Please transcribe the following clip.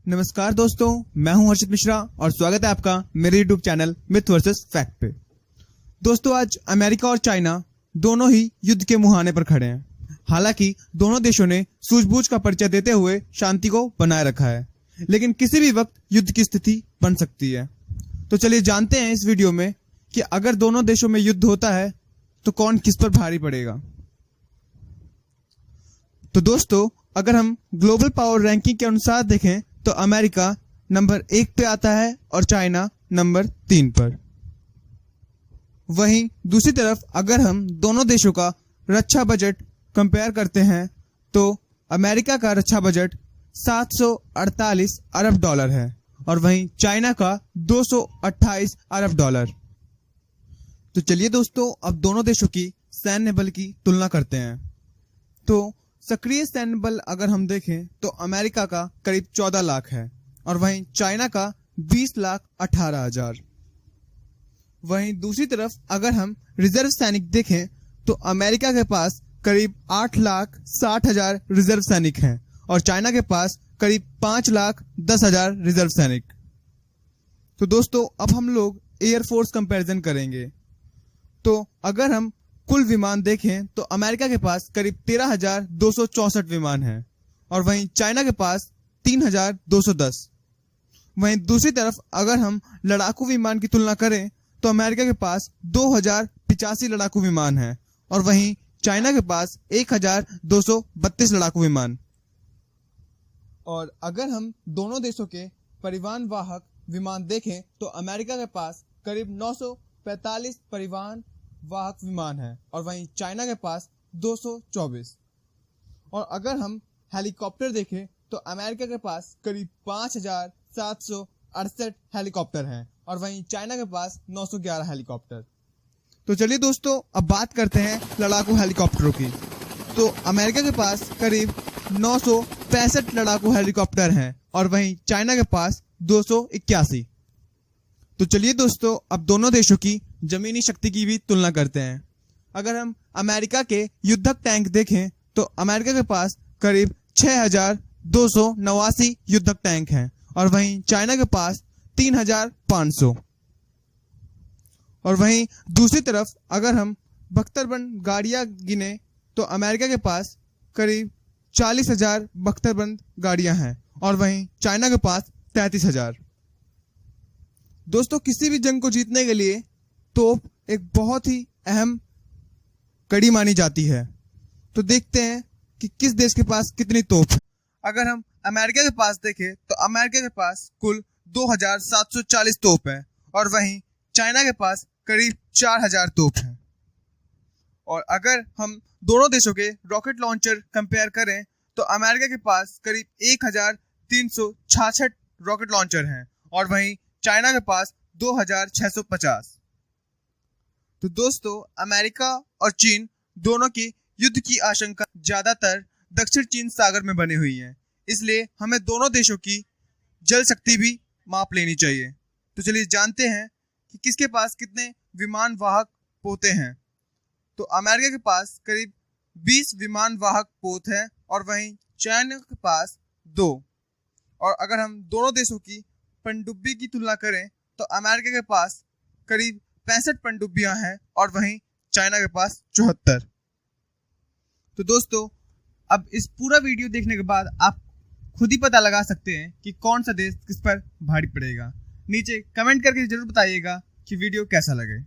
नमस्कार दोस्तों, मैं हूं हर्षित मिश्रा और स्वागत है आपका मेरे YouTube channel myth versus fact पे। दोस्तों, आज अमेरिका और चाइना दोनों ही युद्ध के मुहाने पर खड़े हैं। हालांकि दोनों देशों ने सूझबूझ का परिचय देते हुए शांति को बनाए रखा है, लेकिन किसी भी वक्त युद्ध की स्थिति बन सकती है। तो चलिए जानते हैं इस वीडियो में कि अगर दोनों देशों में युद्ध होता है तो कौन किस पर भारी पड़ेगा। तो दोस्तों, अगर हम ग्लोबल पावर रैंकिंग के अनुसार देखें तो अमेरिका नंबर 1 पे आता है और चाइना नंबर 3 पर। वहीं दूसरी तरफ अगर हम दोनों देशों का रक्षा बजट कंपेयर करते हैं तो अमेरिका का रक्षा बजट 748 अरब डॉलर है और वहीं चाइना का 228 अरब डॉलर। तो चलिए दोस्तों, अब दोनों देशों की सैन्य बल की तुलना करते हैं। तो सक्रिय सैन्य बल अगर हम देखें तो अमेरिका का करीब 14 लाख है और वहीं चाइना का 20,18,000। वहीं दूसरी तरफ अगर हम रिजर्व सैनिक देखें तो अमेरिका के पास करीब 8,60,000 रिजर्व सैनिक हैं और चाइना के पास करीब 5,10,000 रिजर्व सैनिक। तो दोस्तों, अब हम लोग एयरफोर्स कंपैरिजन करेंगे। तो अगर हम कुल विमान देखें तो अमेरिका के पास करीब 13,264 विमान हैं और वहीं चाइना के पास 3,210। वहीं दूसरी तरफ अगर हम लड़ाकू विमान की तुलना करें तो अमेरिका के पास 2,085 लड़ाकू विमान हैं और वहीं चाइना के पास 1,232 लड़ाकू विमान। और अगर हम दोनों देशों के परिवहन वाहक विमान देखें तो अमेरिका के पास करीब 945 परिवहन वाहक विमान है और वहीं चाइना के पास 224। और अगर हम हेलीकॉप्टर देखें तो अमेरिका के पास करीब 5,768 हेलीकॉप्टर हैं और वहीं चाइना के पास 911 हेलीकॉप्टर। तो चलिए दोस्तों, अब बात करते हैं लड़ाकू हेलीकॉप्टरों की। तो अमेरिका के पास करीब 965 लड़ाकू हेलीकॉप्टर हैं और वहीं चाइना के पास 281। तो चलिए दोस्तों, अब दोनों देशों की जमीनी शक्ति की भी तुलना करते हैं। अगर हम अमेरिका के युद्धक टैंक देखें तो अमेरिका के पास करीब 6,289 युद्धक टैंक हैं और वहीं चाइना के पास 3,500। और वहीं दूसरी तरफ अगर हम बख्तरबंद गाड़ियां गिने तो अमेरिका के पास करीब 40,000 बख्तरबंद गाड़ियां हैं और वहीं चाइना के पास 33,000। दोस्तों, किसी भी जंग को जीतने के लिए तोप एक बहुत ही अहम कड़ी मानी जाती है। तो देखते हैं कि किस देश के पास कितनी तोप है। अगर हम अमेरिका के पास देखें तो अमेरिका के पास कुल 2,740 तोप है और वहीं चाइना के पास करीब 4,000 तोप है। और अगर हम दोनों देशों के रॉकेट लॉन्चर कंपेयर करें तो अमेरिका के पास करीब 1,366 रॉकेट लॉन्चर हैं और वहीं चाइना के पास 2,650। तो दोस्तों, अमेरिका और चीन दोनों की युद्ध की आशंका ज्यादातर दक्षिण चीन सागर में बनी हुई है, इसलिए हमें दोनों देशों की जल शक्ति भी माप लेनी चाहिए। तो चलिए जानते हैं कि किसके पास कितने विमान वाहक पोते हैं। तो अमेरिका के पास करीब 20 विमान वाहक पोत हैं और वहीं चाइना के पास 2। और अगर हम दोनों देशों की पनडुब्बी की तुलना करें तो अमेरिका के पास करीब 65 पनडुब्बियां हैं और वहीं चाइना के पास 74। तो दोस्तों, अब इस पूरा वीडियो देखने के बाद आप खुद ही पता लगा सकते हैं कि कौन सा देश किस पर भारी पड़ेगा। नीचे कमेंट करके जरूर बताइएगा कि वीडियो कैसा लगे।